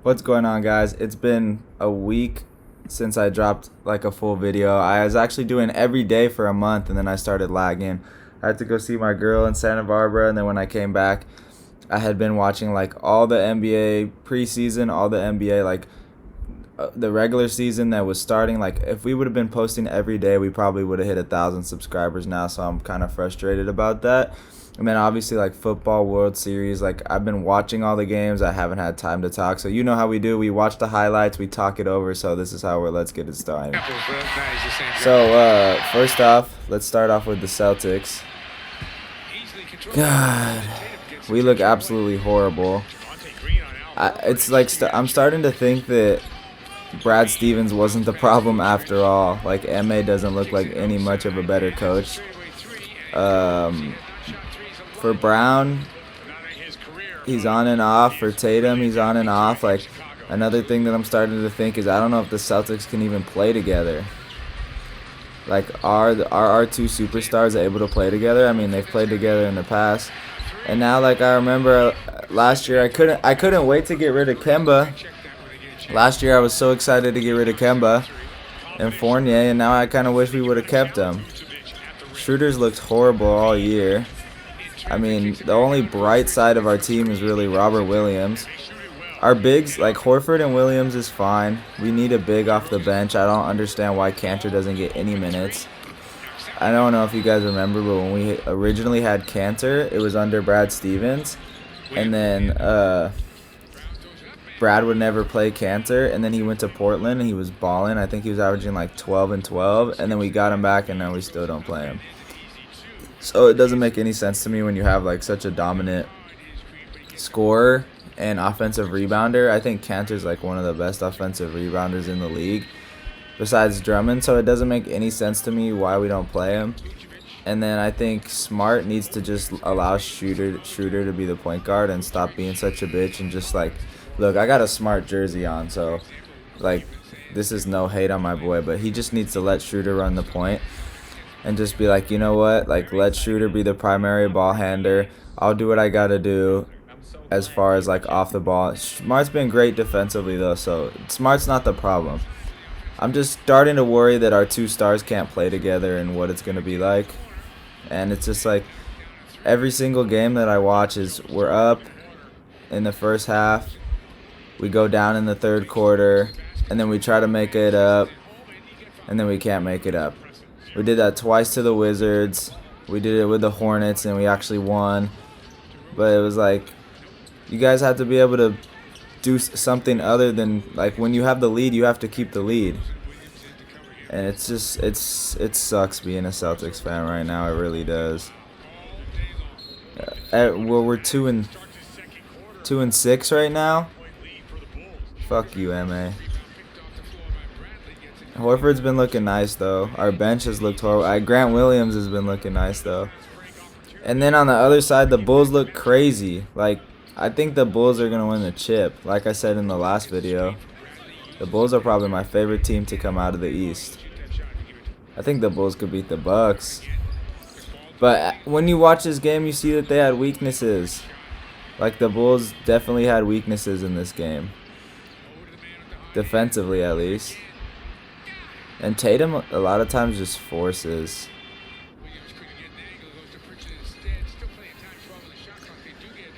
What's going on, guys? It's been a week since I dropped like a full video. I was actually doing every day for a month, and then I started lagging. I had to go see my girl in Santa Barbara, and then when I came back, I had been watching like all the NBA preseason, all the NBA the regular season that was starting. Like if we would have been posting every day, we probably would have hit 1,000 subscribers now. So I'm kind of frustrated about that. And then obviously like football World Series, like I've been watching all the games. I haven't had time to talk. So you know how we do. We watch the highlights, we talk it over. So this is how let's get it started. So first off, let's start off with the Celtics. God, we look absolutely horrible. It's like I'm starting to think that Brad Stevens wasn't the problem after all. Like MA doesn't look like any much of a better coach. For Brown, he's on and off. For Tatum, he's on and off. Like another thing that I'm starting to think is I don't know if the Celtics can even play together. Like are our two superstars able to play together? I mean, they've played together in the past, and now like I remember last year I couldn't wait to get rid of Kemba. Last year I was so excited to get rid of Kemba and Fournier, and now I kind of wish we would have kept them. Schroeder's looked horrible all year. I mean, the only bright side of our team is really Robert Williams. Our bigs, like Horford and Williams, is fine. We need a big off the bench. I don't understand why Cantor doesn't get any minutes. I don't know if you guys remember, but when we originally had Cantor, it was under Brad Stevens. And then Brad would never play Cantor, and then he went to Portland and he was balling. I think he was averaging like 12 and 12, and then we got him back, and now we still don't play him. So it doesn't make any sense to me when you have like such a dominant scorer and offensive rebounder. I think Cantor's like one of the best offensive rebounders in the league besides Drummond, so it doesn't make any sense to me why we don't play him. And then I think Smart needs to just allow Schroeder to be the point guard and stop being such a bitch and just like, look, I got a Smart jersey on, so like this is no hate on my boy, but he just needs to let Schroeder run the point and just be like, you know what, like let Schroeder be the primary ball handler. I'll do what I gotta do as far as like off the ball. Smart's been great defensively though, so Smart's not the problem. I'm just starting to worry that our two stars can't play together and what it's gonna be like. And it's just like every single game that I watch is we're up in the first half, we go down in the third quarter, and then we try to make it up, and then we can't make it up. We did that twice to the Wizards. We did it with the Hornets, and we actually won. But it was like, you guys have to be able to do something other than, like, when you have the lead, you have to keep the lead. And it's just, it sucks being a Celtics fan right now. It really does. Well, we're 2-6 right now. Fuck you, MA. Horford's been looking nice though. Our bench has looked horrible. Grant Williams has been looking nice though. And then on the other side, the Bulls look crazy. Like, I think the Bulls are gonna win the chip. Like I said in the last video, the Bulls are probably my favorite team to come out of the East. I think the Bulls could beat the Bucks. But when you watch this game, you see that they had weaknesses. Like the Bulls definitely had weaknesses in this game. Defensively, at least. And Tatum a lot of times just forces.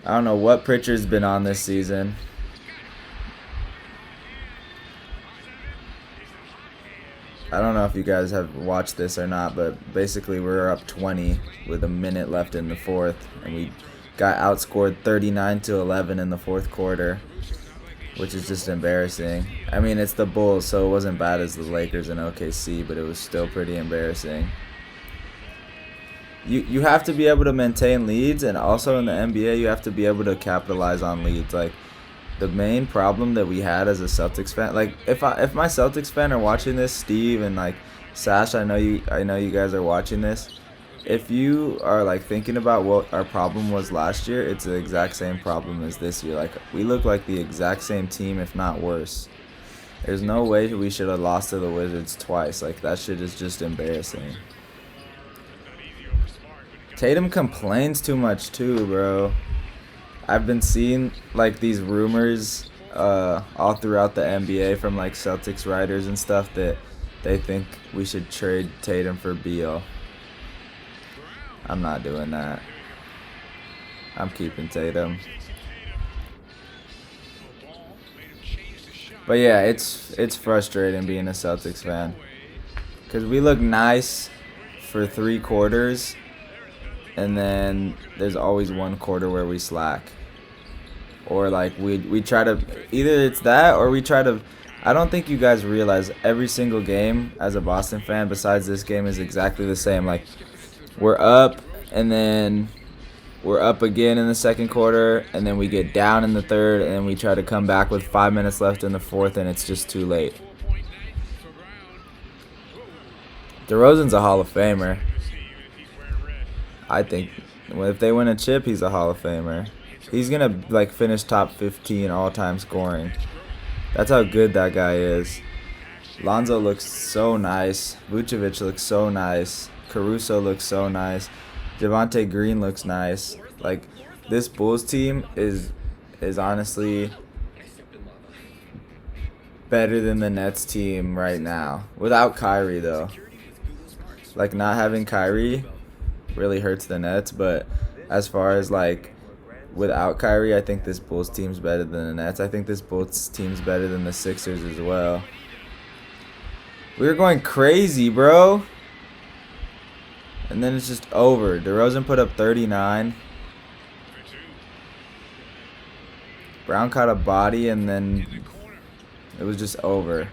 I don't know what Pritchard's been on this season. I don't know if you guys have watched this or not, but basically we're up 20 with a minute left in the fourth, and we got outscored 39-11 in the fourth quarter, which is just embarrassing. I mean, it's the Bulls, so it wasn't bad as the Lakers and OKC, but it was still pretty embarrassing. You have to be able to maintain leads, and also in the NBA, you have to be able to capitalize on leads. Like, the main problem that we had as a Celtics fan, like if my Celtics fan are watching this, Steve and like Sash, I know you guys are watching this. If you are like thinking about what our problem was last year, it's the exact same problem as this year. Like, we look like the exact same team, if not worse. There's no way we should have lost to the Wizards twice. Like, that shit is just embarrassing. Tatum complains too much too, bro. I've been seeing like these rumors all throughout the NBA from like Celtics writers and stuff that they think we should trade Tatum for Beal. I'm not doing that. I'm keeping Tatum. But yeah, it's frustrating being a Celtics fan, because we look nice for 3 quarters, and then there's always 1 quarter where we slack. Or like we try to, either it's that or we try to, I don't think you guys realize every single game as a Boston fan besides this game is exactly the same. Like, we're up and then we're up again in the second quarter, and then we get down in the third, and then we try to come back with 5 minutes left in the fourth, and it's just too late. DeRozan's a Hall of Famer. I think if they win a chip, he's a Hall of Famer. He's gonna like finish top 15 all-time scoring. That's how good that guy is. Lonzo looks so nice. Vucevic looks so nice. Caruso looks so nice. Javonte Green looks nice. Like, this Bulls team is honestly better than the Nets team right now. Without Kyrie, though. Like, not having Kyrie really hurts the Nets, but as far as like without Kyrie, I think this Bulls team's better than the Nets. I think this Bulls team's better than the Sixers as well. We were going crazy, bro. And then it's just over. DeRozan put up 39. Brown caught a body, and then it was just over.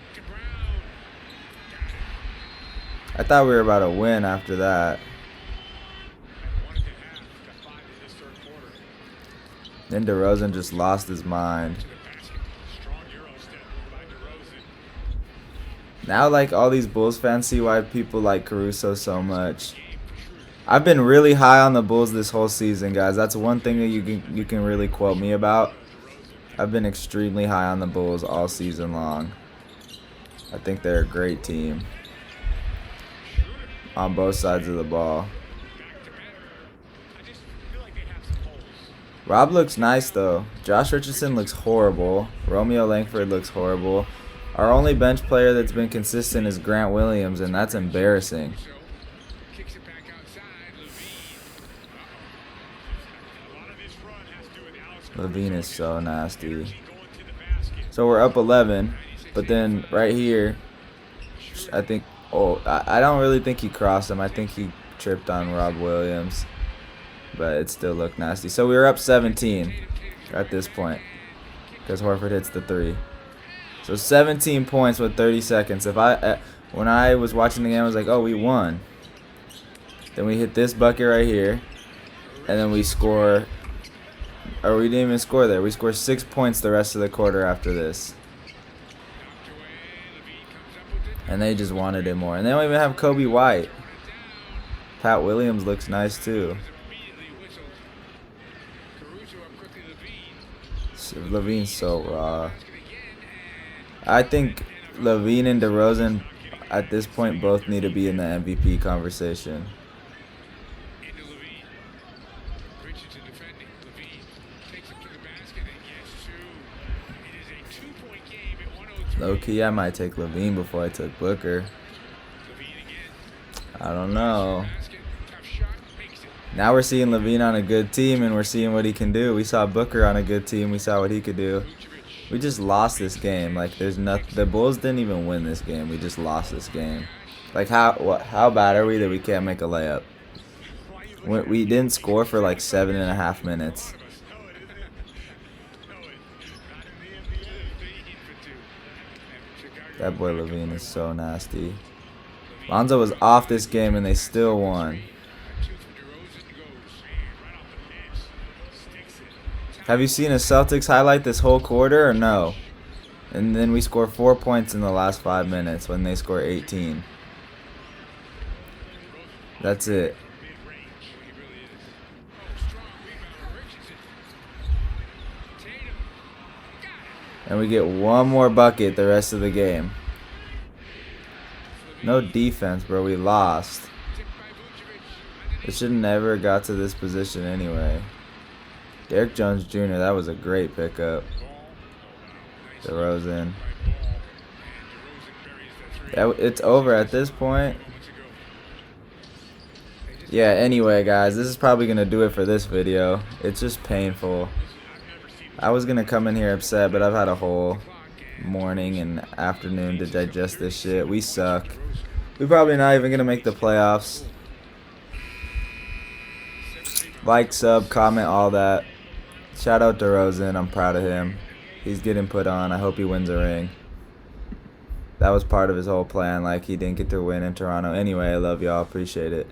I thought we were about to win after that. Then DeRozan just lost his mind. Now, like, all these Bulls fans see why people like Caruso so much. I've been really high on the Bulls this whole season, guys. That's one thing that you can really quote me about. I've been extremely high on the Bulls all season long. I think they're a great team on both sides of the ball. Rob looks nice, though. Josh Richardson looks horrible. Romeo Langford looks horrible. Our only bench player that's been consistent is Grant Williams, and that's embarrassing. Levine is so nasty. So we're up 11, but then right here, I think, I don't really think he crossed him. I think he tripped on Rob Williams, but it still looked nasty. So we were up 17 at this point because Horford hits the 3. So 17 points with 30 seconds. When I was watching the game, I was like, oh, we won. Then we hit this bucket right here, and then we score. Or we didn't even score there. We scored 6 points the rest of the quarter after this. And they just wanted it more. And they don't even have Kobe White. Pat Williams looks nice too. Levine's so raw. I think Levine and DeRozan at this point both need to be in the MVP conversation. Low-key, I might take Levine before I took Booker. I don't know. Now we're seeing Levine on a good team, and we're seeing what he can do. We saw Booker on a good team. We saw what he could do. We just lost this game. Like, there's nothing. The Bulls didn't even win this game. We just lost this game. Like, how bad are we that we can't make a layup? We didn't score for like 7.5 minutes. That boy Levine is so nasty. Lonzo was off this game and they still won. Have you seen a Celtics highlight this whole quarter or no? And then we score 4 points in the last 5 minutes when they score 18. That's it. And we get one more bucket the rest of the game. No defense, bro. We lost. It should never got to this position anyway. Derrick Jones Jr., that was a great pickup. DeRozan. Yeah, it's over at this point. Yeah, anyway, guys, this is probably going to do it for this video. It's just painful. I was going to come in here upset, but I've had a whole morning and afternoon to digest this shit. We suck. We're probably not even going to make the playoffs. Like, sub, comment, all that. Shout out to DeRozan. I'm proud of him. He's getting put on. I hope he wins a ring. That was part of his whole plan. Like, he didn't get to win in Toronto. Anyway, I love y'all. Appreciate it.